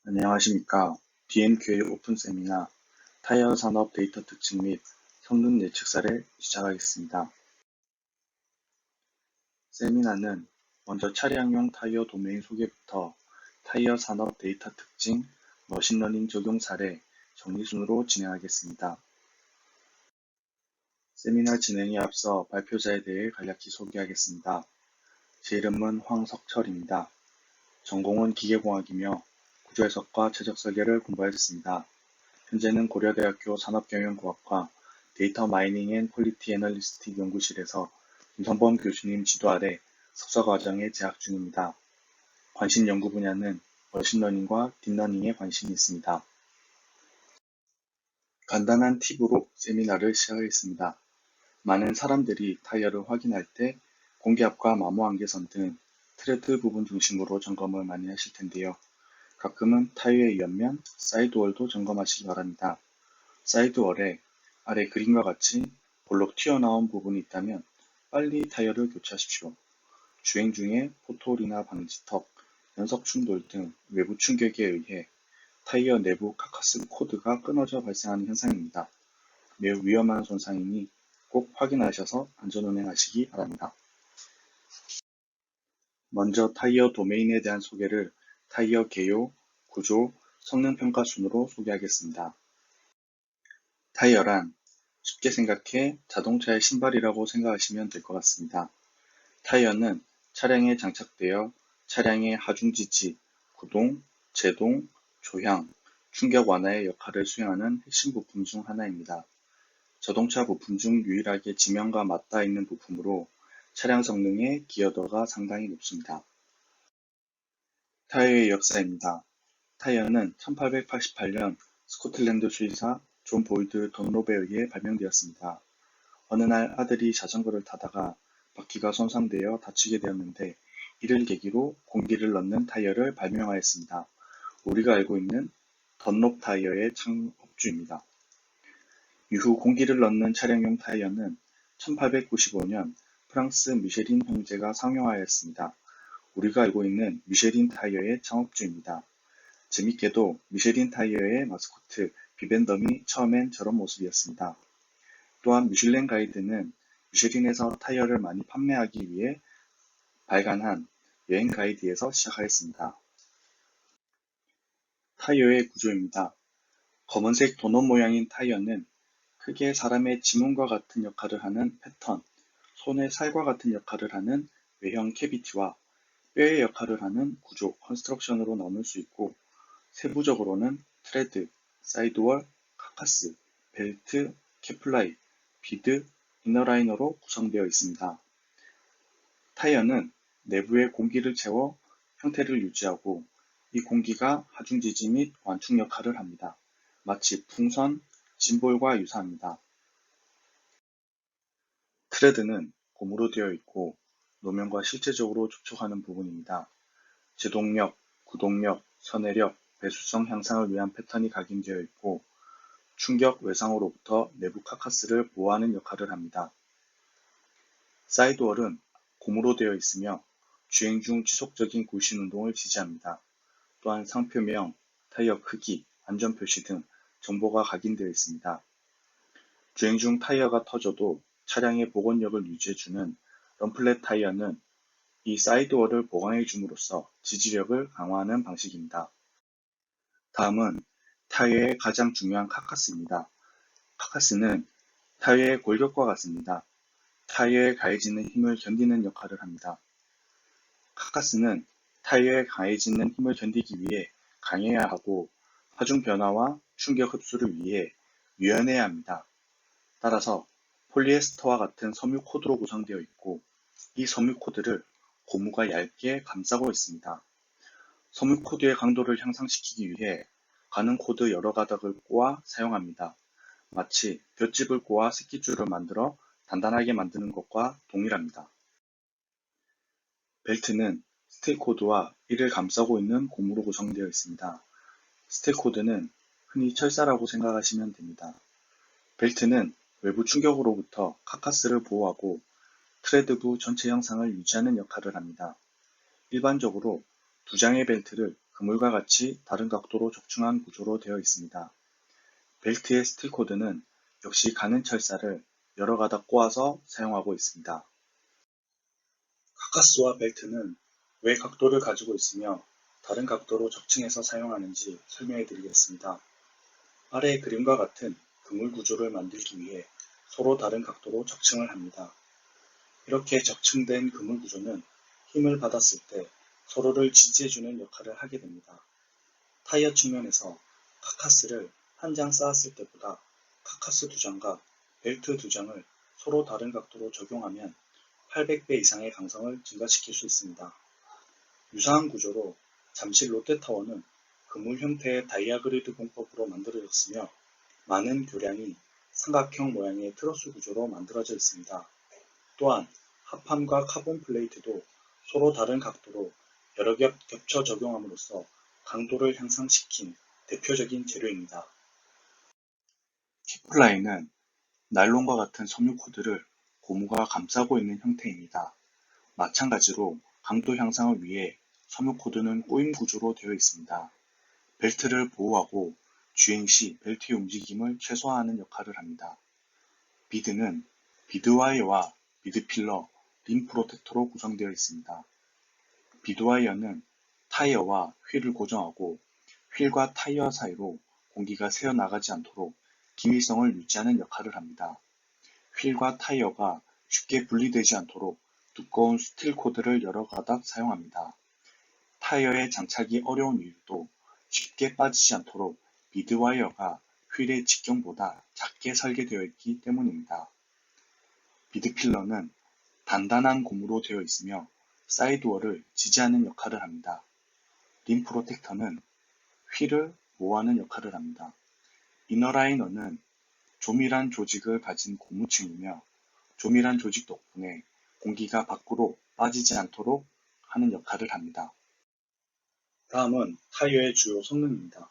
안녕하십니까. BM교육 오픈 세미나 타이어 산업 데이터 특징 및 성능 예측 사례 시작하겠습니다. 세미나는 먼저 차량용 타이어 도메인 소개부터 타이어 산업 데이터 특징, 머신러닝 적용 사례, 정리 순으로 진행하겠습니다. 세미나 진행에 앞서 발표자에 대해 간략히 소개하겠습니다. 제 이름은 황석철입니다. 전공은 기계공학이며 구조해석과 최적 설계를 공부하였습니다. 현재는 고려대학교 산업경영공학과 데이터 마이닝 앤 퀄리티 애널리스틱 연구실에서 김성범 교수님 지도 아래 석사과정에 재학 중입니다. 관심 연구 분야는 머신러닝과 딥러닝에 관심이 있습니다. 간단한 팁으로 세미나를 시작하겠습니다. 많은 사람들이 타이어를 확인할 때 공기압과 마모 한계선 등 트레드 부분 중심으로 점검을 많이 하실 텐데요. 가끔은 타이어의 옆면, 사이드월도 점검하시기 바랍니다. 사이드월에 아래 그림과 같이 볼록 튀어나온 부분이 있다면 빨리 타이어를 교체하십시오. 주행 중에 포토홀이나 방지턱, 연석 충돌 등 외부 충격에 의해 타이어 내부 카카스 코드가 끊어져 발생하는 현상입니다. 매우 위험한 손상이니 꼭 확인하셔서 안전운행하시기 바랍니다. 먼저 타이어 도메인에 대한 소개를 타이어 개요, 구조, 성능평가 순으로 소개하겠습니다. 타이어란 쉽게 생각해 자동차의 신발이라고 생각하시면 될 것 같습니다. 타이어는 차량에 장착되어 차량의 하중지지, 구동, 제동, 조향, 충격 완화의 역할을 수행하는 핵심 부품 중 하나입니다. 자동차 부품 중 유일하게 지면과 맞닿아 있는 부품으로 차량 성능의 기여도가 상당히 높습니다. 타이어의 역사입니다. 타이어는 1888년 스코틀랜드 수의사 존 보이드 던롭에 의해 발명되었습니다. 어느 날 아들이 자전거를 타다가 바퀴가 손상되어 다치게 되었는데 이를 계기로 공기를 넣는 타이어를 발명하였습니다. 우리가 알고 있는 던롭 타이어의 창업주입니다. 이후 공기를 넣는 차량용 타이어는 1895년 프랑스 미쉐린 형제가 상용하였습니다. 우리가 알고 있는 미쉐린 타이어의 창업주입니다. 재밌게도 미쉐린 타이어의 마스코트 비벤덤이 처음엔 저런 모습이었습니다. 또한 미슐랭 가이드는 미쉐린에서 타이어를 많이 판매하기 위해 발간한 여행 가이드에서 시작하였습니다. 타이어의 구조입니다. 검은색 도넛 모양인 타이어는 크게 사람의 지문과 같은 역할을 하는 패턴, 손의 살과 같은 역할을 하는 외형 캐비티와 뼈의 역할을 하는 구조, 컨스트럭션으로 나눌 수 있고 세부적으로는 트레드, 사이드월, 카카스, 벨트, 캐플라이, 비드, 이너라이너로 구성되어 있습니다. 타이어는 내부에 공기를 채워 형태를 유지하고 이 공기가 하중지지 및 완충 역할을 합니다. 마치 풍선, 짐볼과 유사합니다. 트레드는 고무로 되어 있고 노면과 실제적으로 접촉하는 부분입니다. 제동력, 구동력, 선회력, 배수성 향상을 위한 패턴이 각인되어 있고 충격 외상으로부터 내부 카카스를 보호하는 역할을 합니다. 사이드월은 고무로 되어 있으며 주행 중 지속적인 굴신 운동을 지지합니다. 또한 상표명, 타이어 크기, 안전표시 등 정보가 각인되어 있습니다. 주행 중 타이어가 터져도 차량의 복원력을 유지해주는 럼플렛 타이어는 이 사이드월을 보강해 줌으로써 지지력을 강화하는 방식입니다. 다음은 타이어의 가장 중요한 카카스입니다. 카카스는 타이어의 골격과 같습니다. 타이어에 가해지는 힘을 견디는 역할을 합니다. 카카스는 타이어에 가해지는 힘을 견디기 위해 강해야 하고 하중 변화와 충격 흡수를 위해 유연해야 합니다. 따라서 폴리에스터와 같은 섬유 코드로 구성되어 있고 이 섬유 코드를 고무가 얇게 감싸고 있습니다. 섬유 코드의 강도를 향상시키기 위해 가는 코드 여러 가닥을 꼬아 사용합니다. 마치 볏짚을 꼬아 새끼줄을 만들어 단단하게 만드는 것과 동일합니다. 벨트는 스테이코드와 이를 감싸고 있는 고무로 구성되어 있습니다. 스테이코드는 흔히 철사라고 생각하시면 됩니다. 벨트는 외부 충격으로부터 카카스를 보호하고 트레드부 전체 형상을 유지하는 역할을 합니다. 일반적으로 두 장의 벨트를 그물과 같이 다른 각도로 적층한 구조로 되어 있습니다. 벨트의 스틸 코드는 역시 가는 철사를 여러 가닥 꼬아서 사용하고 있습니다. 카카스와 벨트는 왜 각도를 가지고 있으며 다른 각도로 적층해서 사용하는지 설명해 드리겠습니다. 아래의 그림과 같은 그물 구조를 만들기 위해 서로 다른 각도로 적층을 합니다. 이렇게 적층된 그물 구조는 힘을 받았을 때 서로를 지지해주는 역할을 하게 됩니다. 타이어 측면에서 카카스를 한 장 쌓았을 때보다 카카스 2장과 벨트 2장을 서로 다른 각도로 적용하면 800배 이상의 강성을 증가시킬 수 있습니다. 유사한 구조로 잠실 롯데타워는 그물 형태의 다이아그리드 공법으로 만들어졌으며 많은 교량이 삼각형 모양의 트러스 구조로 만들어져 있습니다. 또한 합판과 카본 플레이트도 서로 다른 각도로 여러 겹 겹쳐 적용함으로써 강도를 향상시킨 대표적인 재료입니다. 키플라이는 나일론과 같은 섬유 코드를 고무가 감싸고 있는 형태입니다. 마찬가지로 강도 향상을 위해 섬유 코드는 꼬임 구조로 되어 있습니다. 벨트를 보호하고 주행 시 벨트의 움직임을 최소화하는 역할을 합니다. 비드는 비드와이어와 비드필러, 림 프로텍터로 구성되어 있습니다. 비드와이어는 타이어와 휠을 고정하고 휠과 타이어 사이로 공기가 새어나가지 않도록 기밀성을 유지하는 역할을 합니다. 휠과 타이어가 쉽게 분리되지 않도록 두꺼운 스틸 코드를 여러 가닥 사용합니다. 타이어에 장착이 어려운 이유도 쉽게 빠지지 않도록 비드와이어가 휠의 직경보다 작게 설계되어 있기 때문입니다. 비드필러는 단단한 고무로 되어 있으며 사이드워를 지지하는 역할을 합니다. 림 프로텍터는 휠을 보호하는 역할을 합니다. 이너라이너는 조밀한 조직을 가진 고무층이며 조밀한 조직 덕분에 공기가 밖으로 빠지지 않도록 하는 역할을 합니다. 다음은 타이어의 주요 성능입니다.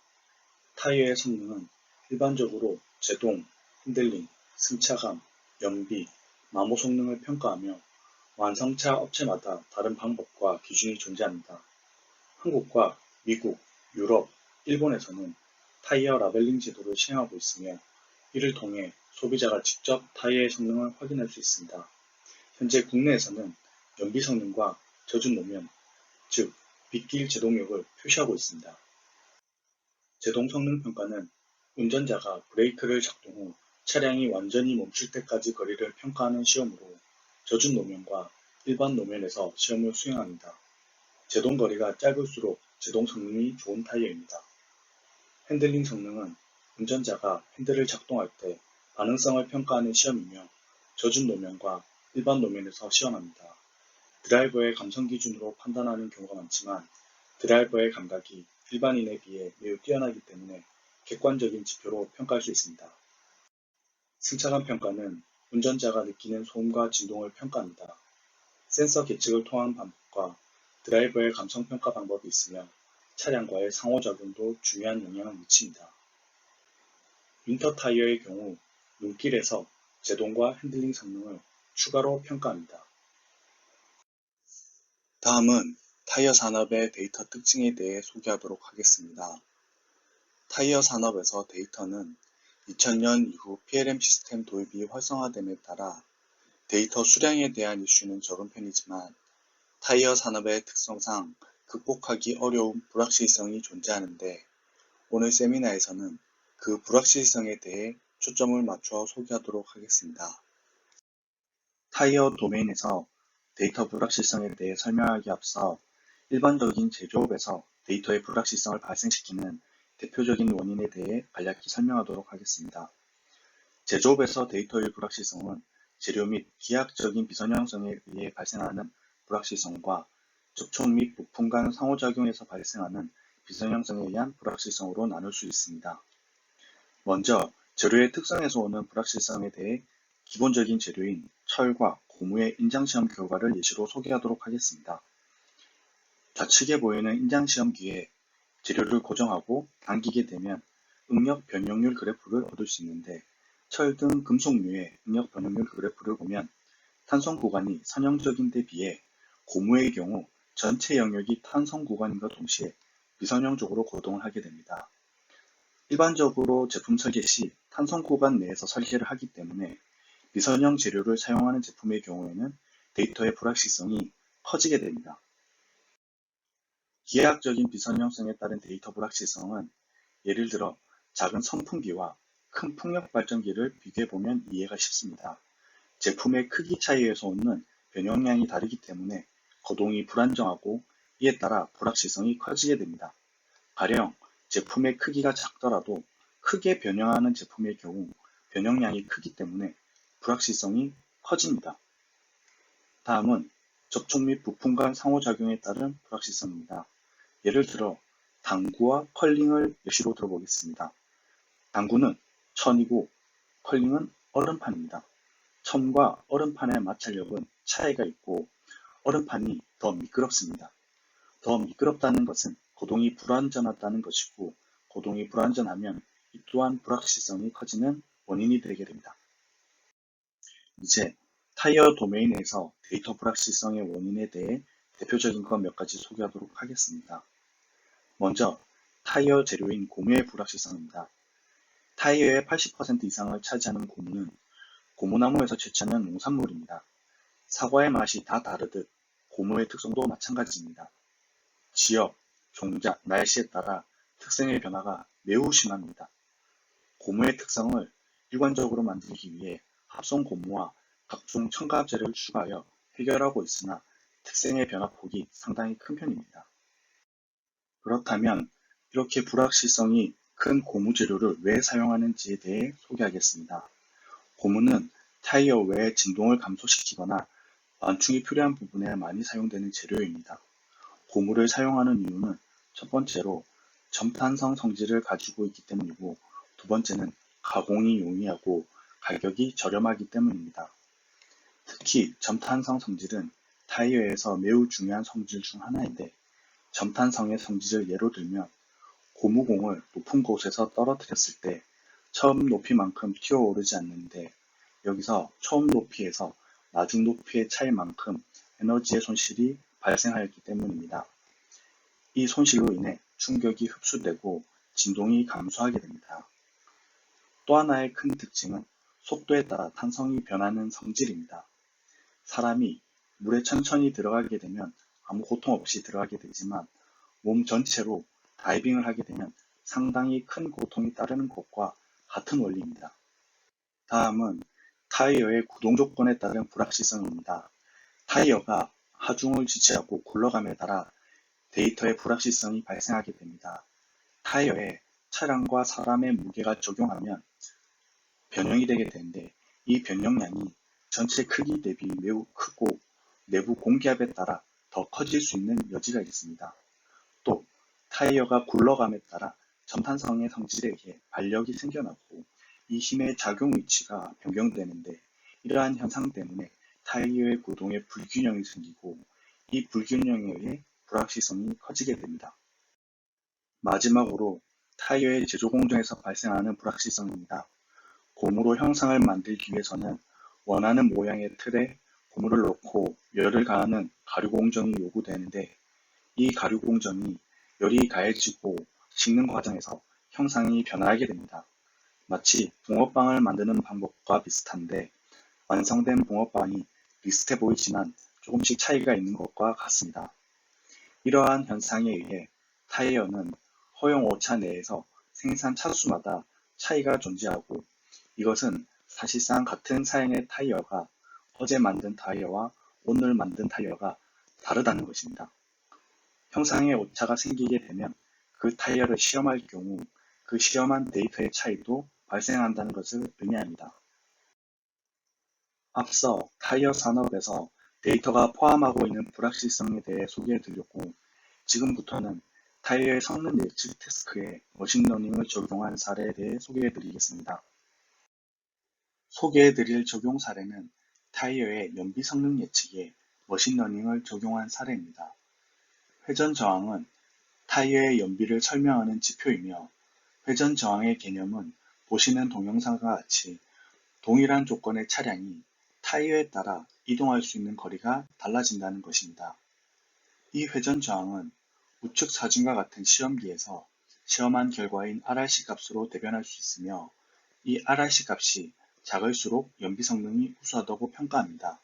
타이어의 성능은 일반적으로 제동, 핸들링, 승차감, 연비, 마모 성능을 평가하며 완성차 업체마다 다른 방법과 기준이 존재합니다. 한국과 미국, 유럽, 일본에서는 타이어 라벨링 제도를 시행하고 있으며 이를 통해 소비자가 직접 타이어의 성능을 확인할 수 있습니다. 현재 국내에서는 연비 성능과 젖은 노면, 즉 빗길 제동력을 표시하고 있습니다. 제동 성능 평가는 운전자가 브레이크를 작동 후 차량이 완전히 멈출 때까지 거리를 평가하는 시험으로 젖은 노면과 일반 노면에서 시험을 수행합니다. 제동 거리가 짧을수록 제동 성능이 좋은 타이어입니다. 핸들링 성능은 운전자가 핸들을 작동할 때 반응성을 평가하는 시험이며 젖은 노면과 일반 노면에서 시험합니다. 드라이버의 감성 기준으로 판단하는 경우가 많지만 드라이버의 감각이 일반인에 비해 매우 뛰어나기 때문에 객관적인 지표로 평가할 수 있습니다. 승차감 평가는 운전자가 느끼는 소음과 진동을 평가합니다. 센서 계측을 통한 방법과 드라이버의 감성 평가 방법이 있으며 차량과의 상호작용도 중요한 영향을 미칩니다. 윈터 타이어의 경우 눈길에서 제동과 핸들링 성능을 추가로 평가합니다. 다음은 타이어 산업의 데이터 특징에 대해 소개하도록 하겠습니다. 타이어 산업에서 데이터는 2000년 이후 PLM 시스템 도입이 활성화됨에 따라 데이터 수량에 대한 이슈는 적은 편이지만 타이어 산업의 특성상 극복하기 어려운 불확실성이 존재하는데 오늘 세미나에서는 그 불확실성에 대해 초점을 맞춰 소개하도록 하겠습니다. 타이어 도메인에서 데이터 불확실성에 대해 설명하기 앞서 일반적인 제조업에서 데이터의 불확실성을 발생시키는 대표적인 원인에 대해 간략히 설명하도록 하겠습니다. 제조업에서 데이터의 불확실성은 재료 및 기하학적인 비선형성에 의해 발생하는 불확실성과 접촉 및 부품 간 상호작용에서 발생하는 비선형성에 의한 불확실성으로 나눌 수 있습니다. 먼저 재료의 특성에서 오는 불확실성에 대해 기본적인 재료인 철과 고무의 인장시험 결과를 예시로 소개하도록 하겠습니다. 좌측에 보이는 인장시험기에 재료를 고정하고 당기게 되면 응력 변형률 그래프를 얻을 수 있는데 철 등 금속류의 응력 변형률 그래프를 보면 탄성 구간이 선형적인 데 비해 고무의 경우 전체 영역이 탄성 구간임과 동시에 미선형적으로 거동을 하게 됩니다. 일반적으로 제품 설계 시 탄성 구간 내에서 설계를 하기 때문에 미선형 재료를 사용하는 제품의 경우에는 데이터의 불확실성이 커지게 됩니다. 기하학적인 비선형성에 따른 데이터 불확실성은 예를 들어 작은 선풍기와 큰 풍력 발전기를 비교해보면 이해가 쉽습니다. 제품의 크기 차이에서 오는 변형량이 다르기 때문에 거동이 불안정하고 이에 따라 불확실성이 커지게 됩니다. 가령 제품의 크기가 작더라도 크게 변형하는 제품의 경우 변형량이 크기 때문에 불확실성이 커집니다. 다음은 접촉 및 부품 간 상호작용에 따른 불확실성입니다. 예를 들어 당구와 컬링을 예시로 들어보겠습니다. 당구는 천이고 컬링은 얼음판입니다. 천과 얼음판의 마찰력은 차이가 있고 얼음판이 더 미끄럽습니다. 더 미끄럽다는 것은 거동이 불완전하다는 것이고 거동이 불완전하면 이 또한 불확실성이 커지는 원인이 되게 됩니다. 이제 타이어 도메인에서 데이터 불확실성의 원인에 대해 대표적인 것 몇 가지 소개하도록 하겠습니다. 먼저 타이어 재료인 고무의 불확실성입니다. 타이어의 80% 이상을 차지하는 고무는 고무나무에서 채취하는 농산물입니다. 사과의 맛이 다 다르듯 고무의 특성도 마찬가지입니다. 지역, 종작, 날씨에 따라 특성의 변화가 매우 심합니다. 고무의 특성을 일관적으로 만들기 위해 합성 고무와 각종 첨가제를 추가하여 해결하고 있으나 특성의 변화폭이 상당히 큰 편입니다. 그렇다면 이렇게 불확실성이 큰 고무 재료를 왜 사용하는지에 대해 소개하겠습니다. 고무는 타이어 외의 진동을 감소시키거나 완충이 필요한 부분에 많이 사용되는 재료입니다. 고무를 사용하는 이유는 첫 번째로 점탄성 성질을 가지고 있기 때문이고 두 번째는 가공이 용이하고 가격이 저렴하기 때문입니다. 특히 점탄성 성질은 타이어에서 매우 중요한 성질 중 하나인데 점탄성의 성질을 예로 들면 고무공을 높은 곳에서 떨어뜨렸을 때 처음 높이만큼 튀어오르지 않는데 여기서 처음 높이에서 나중 높이의 차이만큼 에너지의 손실이 발생하였기 때문입니다. 이 손실로 인해 충격이 흡수되고 진동이 감소하게 됩니다. 또 하나의 큰 특징은 속도에 따라 탄성이 변하는 성질입니다. 사람이 물에 천천히 들어가게 되면 아무 고통 없이 들어가게 되지만 몸 전체로 다이빙을 하게 되면 상당히 큰 고통이 따르는 것과 같은 원리입니다. 다음은 타이어의 구동 조건에 따른 불확실성입니다. 타이어가 하중을 지지하고 굴러감에 따라 데이터의 불확실성이 발생하게 됩니다. 타이어에 차량과 사람의 무게가 적용하면 변형이 되게 되는데 이 변형량이 전체 크기 대비 매우 크고 내부 공기압에 따라 더 커질 수 있는 여지가 있습니다. 또 타이어가 굴러감에 따라 점탄성의 성질에 의해 발력이 생겨나고 이 힘의 작용 위치가 변경되는데 이러한 현상 때문에 타이어의 구동에 불균형이 생기고 이 불균형에 의해 불확실성이 커지게 됩니다. 마지막으로 타이어의 제조 공정에서 발생하는 불확실성입니다. 고무로 형상을 만들기 위해서는 원하는 모양의 틀에 고무를 넣고 열을 가하는 가류 공정이 요구되는데 이 가류 공정이 열이 가해지고 식는 과정에서 형상이 변화하게 됩니다. 마치 붕어빵을 만드는 방법과 비슷한데 완성된 붕어빵이 비슷해 보이지만 조금씩 차이가 있는 것과 같습니다. 이러한 현상에 의해 타이어는 허용 오차 내에서 생산 차수마다 차이가 존재하고 이것은 사실상 같은 사양의 타이어가 어제 만든 타이어와 오늘 만든 타이어가 다르다는 것입니다. 형상의 오차가 생기게 되면 그 타이어를 시험할 경우 그 시험한 데이터의 차이도 발생한다는 것을 의미합니다. 앞서 타이어 산업에서 데이터가 포함하고 있는 불확실성에 대해 소개해드렸고 지금부터는 타이어의 성능 예측 태스크에 머신러닝을 적용한 사례에 대해 소개해드리겠습니다. 소개해드릴 적용 사례는 타이어의 연비 성능 예측에 머신러닝을 적용한 사례입니다. 회전 저항은 타이어의 연비를 설명하는 지표이며 회전 저항의 개념은 보시는 동영상과 같이 동일한 조건의 차량이 타이어에 따라 이동할 수 있는 거리가 달라진다는 것입니다. 이 회전 저항은 우측 사진과 같은 시험지에서 시험한 결과인 RRC 값으로 대변할 수 있으며 이 RRC 값이 작을수록 연비 성능이 우수하다고 평가합니다.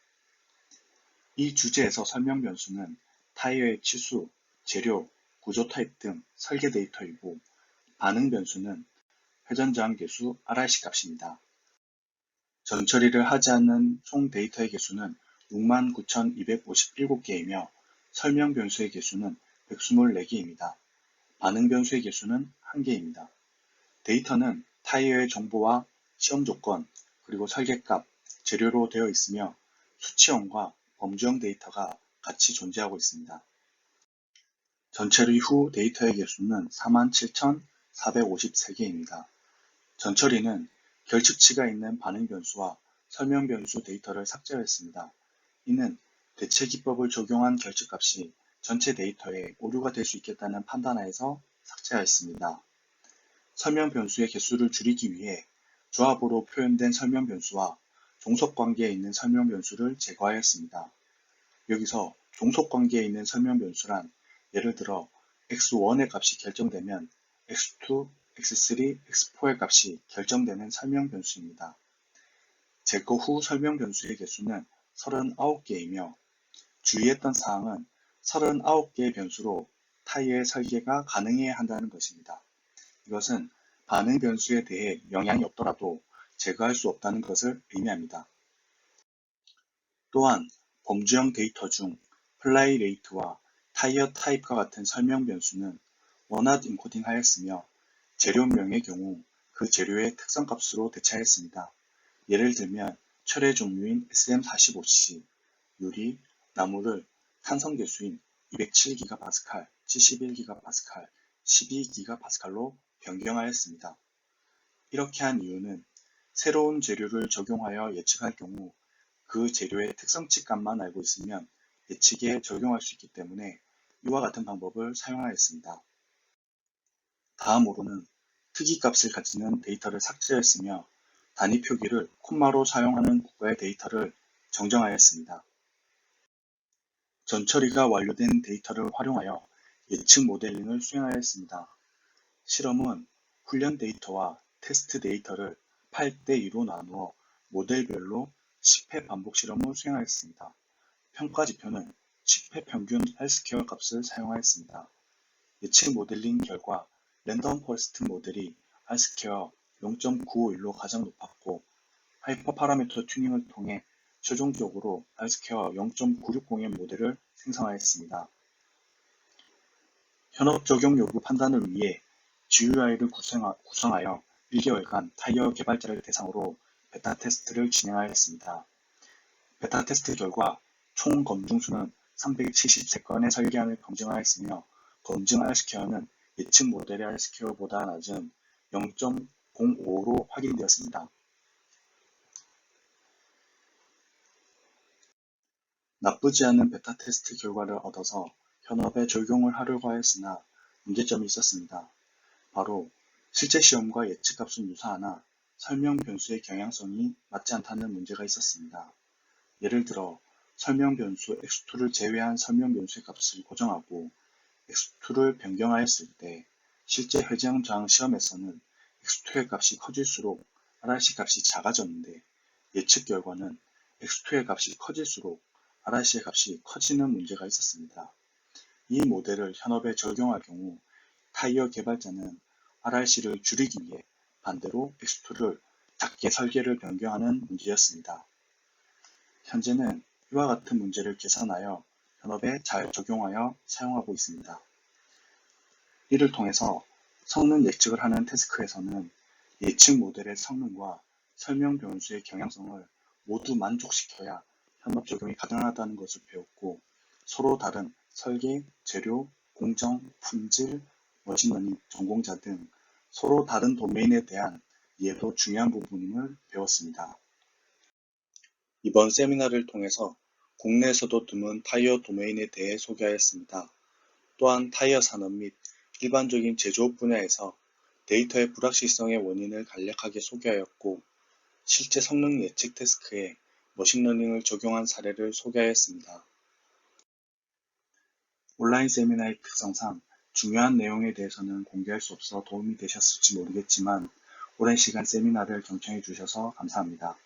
이 주제에서 설명 변수는 타이어의 치수, 재료, 구조 타입 등 설계 데이터이고 반응 변수는 회전 저항 계수 RRC 값입니다. 전처리를 하지 않는 총 데이터의 개수는 69,257개이며 설명 변수의 개수는 124개입니다. 반응 변수의 개수는 1개입니다. 데이터는 타이어의 정보와 시험 조건, 그리고 설계값, 재료로 되어 있으며 수치형과 범주형 데이터가 같이 존재하고 있습니다. 전처리 후 데이터의 개수는 47,453개입니다. 전처리는 결측치가 있는 반응 변수와 설명 변수 데이터를 삭제하였습니다. 이는 대체 기법을 적용한 결측값이 전체 데이터에 오류가 될 수 있겠다는 판단하에서 삭제하였습니다. 설명 변수의 개수를 줄이기 위해 조합으로 표현된 설명 변수와 종속 관계에 있는 설명 변수를 제거하였습니다. 여기서 종속 관계에 있는 설명 변수란 예를 들어 x1의 값이 결정되면 x2, x3, x4의 값이 결정되는 설명 변수입니다. 제거 후 설명 변수의 개수는 39개이며 주의했던 사항은 39개의 변수로 타이어의 설계가 가능해야 한다는 것입니다. 이것은 반응 변수에 대해 영향이 없더라도 제거할 수 없다는 것을 의미합니다. 또한 범주형 데이터 중 플라이 레이트와 타이어 타입과 같은 설명 변수는 원하드 인코딩 하였으며 재료명의 경우 그 재료의 특성 값으로 대체하였습니다. 예를 들면 철의 종류인 SM45C, 유리, 나무를 산성 개수인 207GPa, 71GPa, 12GPa로 변경하였습니다. 이렇게 한 이유는 새로운 재료를 적용하여 예측할 경우 그 재료의 특성치 값만 알고 있으면 예측에 적용할 수 있기 때문에 이와 같은 방법을 사용하였습니다. 다음으로는 특이값을 가지는 데이터를 삭제했으며 단위 표기를 콤마로 사용하는 국가의 데이터를 정정하였습니다. 전처리가 완료된 데이터를 활용하여 예측 모델링을 수행하였습니다. 실험은 훈련 데이터와 테스트 데이터를 8대2로 나누어 모델별로 10회 반복 실험을 수행하였습니다. 평가 지표는 10회 평균 R스퀘어 값을 사용하였습니다. 예측 모델링 결과 랜덤 포레스트 모델이 R스퀘어 0.951로 가장 높았고 하이퍼 파라미터 튜닝을 통해 최종적으로 R스퀘어 0.960의 모델을 생성하였습니다. 현업 적용 여부 판단을 위해 GUI를 구성하여 1개월간 타이어 개발자를 대상으로 베타 테스트를 진행하였습니다. 베타 테스트 결과 총 검증수는 373건의 설계안을 검증하였으며 검증 R스퀘어는 예측 모델의 R스퀘어보다 낮은 0.055로 확인되었습니다. 나쁘지 않은 베타 테스트 결과를 얻어서 현업에 적용을 하려고 하였으나 문제점이 있었습니다. 바로 실제 시험과 예측값은 유사하나 설명 변수의 경향성이 맞지 않다는 문제가 있었습니다. 예를 들어 설명 변수 x2를 제외한 설명 변수의 값을 고정하고 x2를 변경하였을 때 실제 회전 저항 시험에서는 x2의 값이 커질수록 RRC 값이 작아졌는데 예측 결과는 x2의 값이 커질수록 RRC의 값이 커지는 문제가 있었습니다. 이 모델을 현업에 적용할 경우 타이어 개발자는 RRC를 줄이기 위해 반대로 x2를 작게 설계를 변경하는 문제였습니다. 현재는 이와 같은 문제를 개선하여 현업에 잘 적용하여 사용하고 있습니다. 이를 통해서 성능 예측을 하는 태스크에서는 예측 모델의 성능과 설명 변수의 경향성을 모두 만족시켜야 현업 적용이 가능하다는 것을 배웠고 서로 다른 설계, 재료, 공정, 품질, 머신러닝 전공자 등 서로 다른 도메인에 대한 이해도 중요한 부분임을 배웠습니다. 이번 세미나를 통해서 국내에서도 드문 타이어 도메인에 대해 소개하였습니다. 또한 타이어 산업 및 일반적인 제조업 분야에서 데이터의 불확실성의 원인을 간략하게 소개하였고 실제 성능 예측 태스크에 머신러닝을 적용한 사례를 소개하였습니다. 온라인 세미나의 특성상 중요한 내용에 대해서는 공개할 수 없어 도움이 되셨을지 모르겠지만 오랜 시간 세미나를 경청해 주셔서 감사합니다.